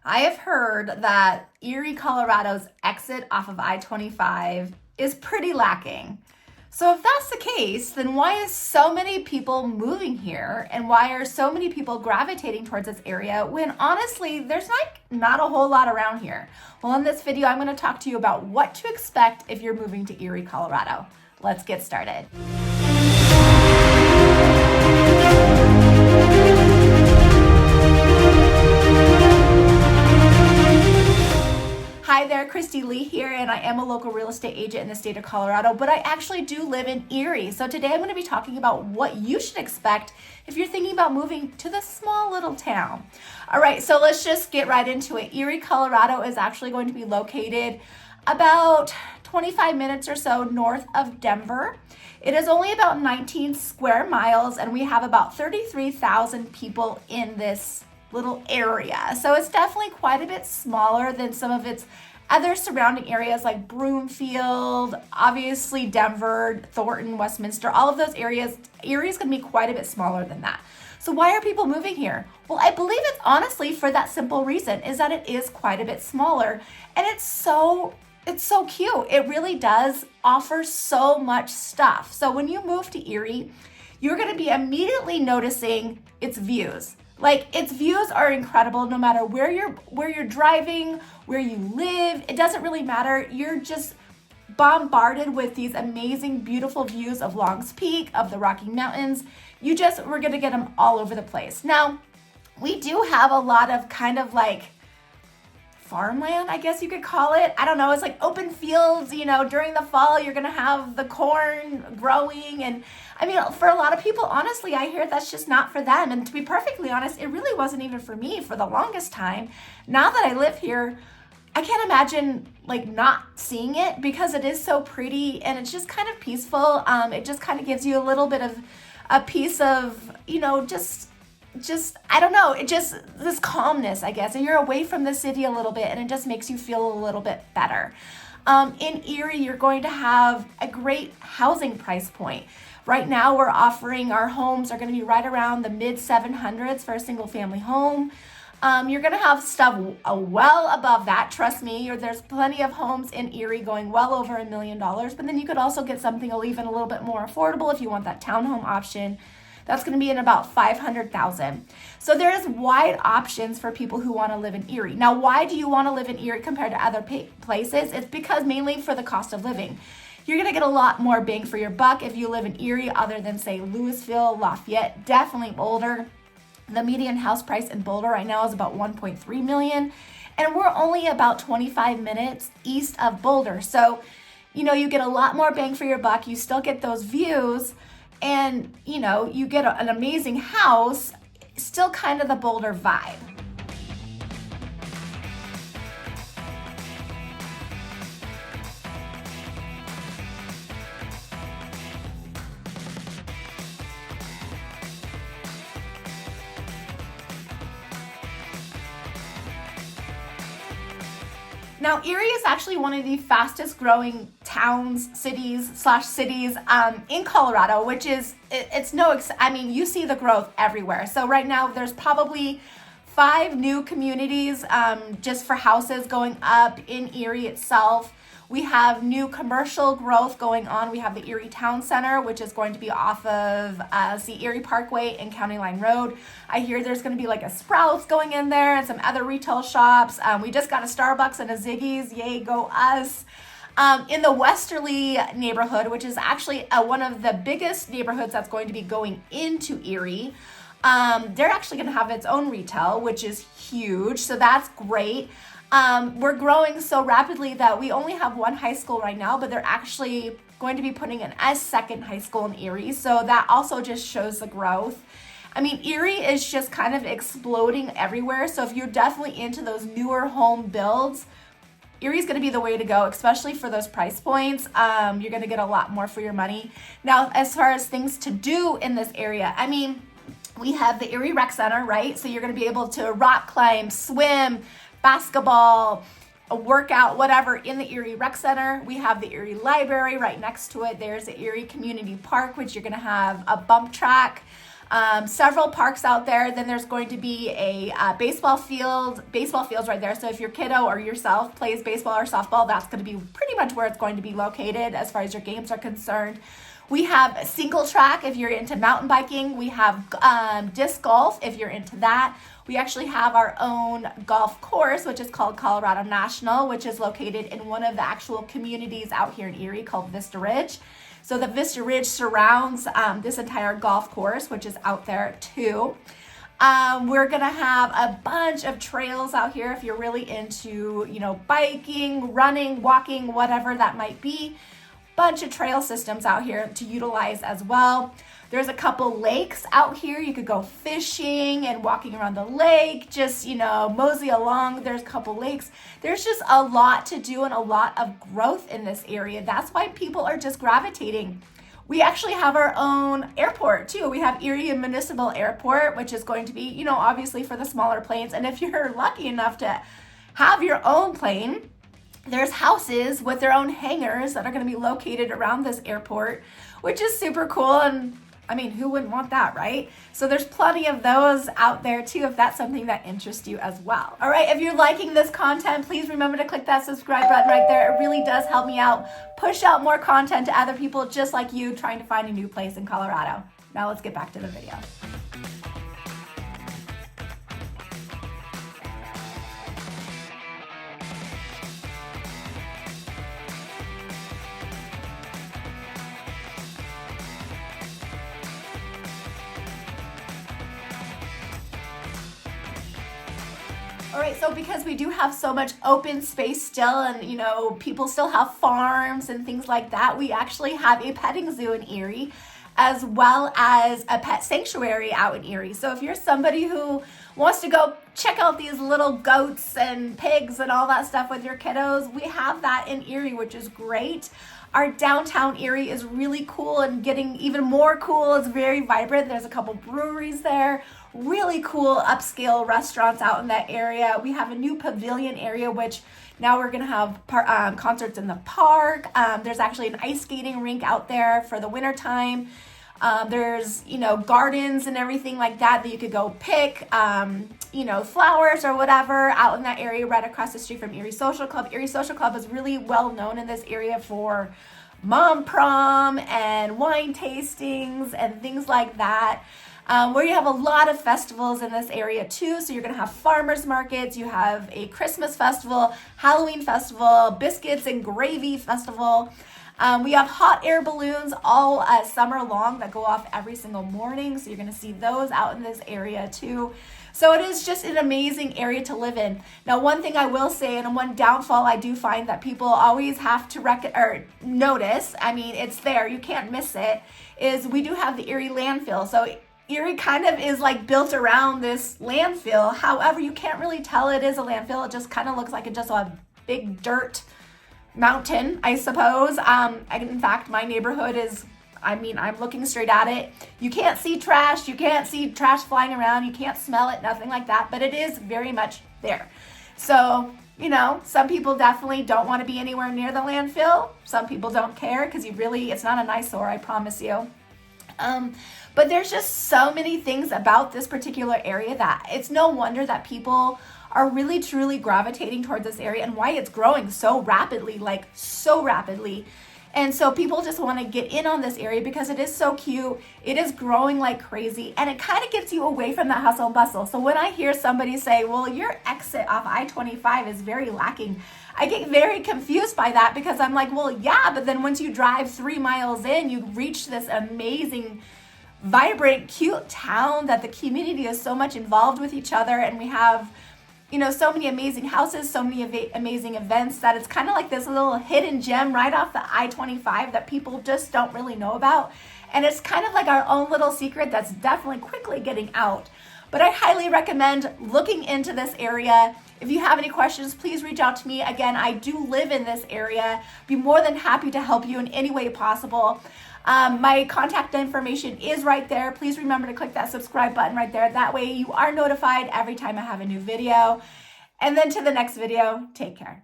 I have heard that Erie, Colorado's exit off of I-25 is pretty lacking. So if that's the case, then why is so many people moving here and why are so many people gravitating towards this area when honestly, there's not a whole lot around here? Well, in this video, I'm going to talk to you about what to expect if you're moving to Erie, Colorado. Let's get started. Hi there, Christy Lee here, and I am a local real estate agent in the state of Colorado, but I actually do live in Erie. So today I'm going to be talking about what you should expect if you're thinking about moving to this small little town. All right, so let's just get right into it. Erie, Colorado is actually going to be located about 25 minutes or so north of Denver. It is only about 19 square miles, and we have about 33,000 people in this little area. So it's definitely quite a bit smaller than some of its other surrounding areas like Broomfield, obviously Denver, Thornton, Westminster, all of those areas. Erie is going to be quite a bit smaller than that. So why are people moving here? Well, I believe it's honestly for that simple reason, is that it is quite a bit smaller, and it's so cute. It really does offer so much stuff. So when you move to Erie, you're going to be immediately noticing its views. Like, its views are incredible no matter where you're driving, where you live. It doesn't really matter. You're just bombarded with these amazing, beautiful views of Long's Peak, of the Rocky Mountains. We're going to get them all over the place. Now, we do have a lot of kind of like farmland, I guess you could call it. I don't know. It's like open fields, during the fall, you're going to have the corn growing. And I mean, for a lot of people, honestly, I hear that's just not for them. And to be perfectly honest, it really wasn't even for me for the longest time. Now that I live here, I can't imagine like not seeing it because it is so pretty and it's just kind of peaceful. It just kind of gives you a little bit of a piece of, just I don't know, it just this calmness, I guess, and you're away from the city a little bit and it just makes you feel a little bit better. In Erie, you're going to have a great housing price point. Right now, we're offering our homes are going to be right around the mid 700s for a single family home. You're going to have stuff well above that, trust me. There's plenty of homes in Erie going well over $1 million, but then you could also get something even a little bit more affordable if you want that townhome option. That's going to be in about $500,000. So there is wide options for people who want to live in Erie. Now, why do you want to live in Erie compared to other places? It's because mainly for the cost of living. You're going to get a lot more bang for your buck if you live in Erie other than, say, Louisville, Lafayette, definitely Boulder. The median house price in Boulder right now is about $1.3 million, and we're only about 25 minutes east of Boulder. So, you get a lot more bang for your buck. You still get those views, and, you get an amazing house, still kind of the Boulder vibe. Now, Erie is actually one of the fastest growing towns, cities in Colorado, which is, you see the growth everywhere. So right now there's probably 5 new communities just for houses going up in Erie itself. We have new commercial growth going on. We have the Erie Town Center, which is going to be off of the Erie Parkway and County Line Road. I hear there's going to be like a Sprouts going in there and some other retail shops. We just got a Starbucks and a Ziggy's. Yay, go us. In the Westerly neighborhood, which is actually one of the biggest neighborhoods that's going to be going into Erie, they're actually going to have its own retail, which is huge. So that's great. We're growing so rapidly that we only have one high school right now, but they're actually going to be putting a second high school in Erie. So that also just shows the growth. I mean, Erie is just kind of exploding everywhere. So if you're definitely into those newer home builds, Erie's going to be the way to go, especially for those price points. You're going to get a lot more for your money. Now, as far as things to do in this area, we have the Erie Rec Center, right? So you're going to be able to rock climb, swim, basketball, a workout, whatever, in the Erie Rec Center. We have the Erie Library right next to it. There's the Erie Community Park, which you're going to have a bump track. Several parks out there. Then there's going to be a baseball fields right there. So if your kiddo or yourself plays baseball or softball, that's going to be pretty much where it's going to be located as far as your games are concerned. We have a single track if you're into mountain biking. We have disc golf if you're into that. We actually have our own golf course, which is called Colorado National, which is located in one of the actual communities out here in Erie called Vista Ridge. So the Vista Ridge surrounds this entire golf course, which is out there too. We're gonna have a bunch of trails out here if you're really into, biking, running, walking, whatever that might be. Bunch of trail systems out here to utilize as well. There's a couple lakes out here. You could go fishing and walking around the lake, just, mosey along. There's a couple lakes. There's just a lot to do and a lot of growth in this area. That's why people are just gravitating. We actually have our own airport too. We have Erie Municipal Airport, which is going to be, obviously for the smaller planes. And if you're lucky enough to have your own plane, there's houses with their own hangars that are going to be located around this airport, which is super cool. And I mean, who wouldn't want that, right? So there's plenty of those out there too, if that's something that interests you as well. All right, if you're liking this content, please remember to click that subscribe button right there. It really does help me out, push out more content to other people just like you trying to find a new place in Colorado. Now let's get back to the video. All right, so because we do have so much open space still and, people still have farms and things like that, we actually have a petting zoo in Erie as well as a pet sanctuary out in Erie. So if you're somebody who wants to go check out these little goats and pigs and all that stuff with your kiddos, we have that in Erie, which is great. Our downtown Erie is really cool and getting even more cool. It's very vibrant. There's a couple breweries there, really cool upscale restaurants out in that area. We have a new pavilion area, which now we're going to have concerts in the park. There's actually an ice skating rink out there for the winter time. There's, gardens and everything like that you could go pick, flowers or whatever out in that area right across the street from Erie Social Club. Erie Social Club is really well known in this area for mom prom and wine tastings and things like that. Where you have a lot of festivals in this area too. So you're going to have farmers markets, you have a Christmas festival, Halloween festival, biscuits and gravy festival. We have hot air balloons all summer long that go off every single morning. So you're going to see those out in this area too. So it is just an amazing area to live in. Now, one thing I will say, and one downfall I do find that people always have to notice, it's there, you can't miss it, is we do have the Erie landfill. So Erie kind of is like built around this landfill. However, you can't really tell it is a landfill. It just kind of looks like it's just a big dirt mountain, I suppose. In fact, my neighborhood is, I'm looking straight at it. You can't see trash. You can't see trash flying around. You can't smell it, nothing like that, but it is very much there. So, some people definitely don't want to be anywhere near the landfill. Some people don't care because it's not an eyesore, I promise you. But there's just so many things about this particular area that it's no wonder that people are really truly gravitating towards this area and why it's growing so rapidly, And so people just want to get in on this area because it is so cute. It is growing like crazy and it kind of gets you away from the hustle and bustle. So when I hear somebody say, well, your exit off I-25 is very lacking, I get very confused by that because I'm like, well, yeah, but then once you drive 3 miles in, you reach this amazing, vibrant, cute town that the community is so much involved with each other. And we have, so many amazing houses, so many amazing events that it's kind of like this little hidden gem right off the I-25 that people just don't really know about. And it's kind of like our own little secret that's definitely quickly getting out. But I highly recommend looking into this area. If you have any questions, please reach out to me. Again, I do live in this area. Be more than happy to help you in any way possible. My contact information is right there. Please remember to click that subscribe button right there. That way you are notified every time I have a new video. And then to the next video, take care.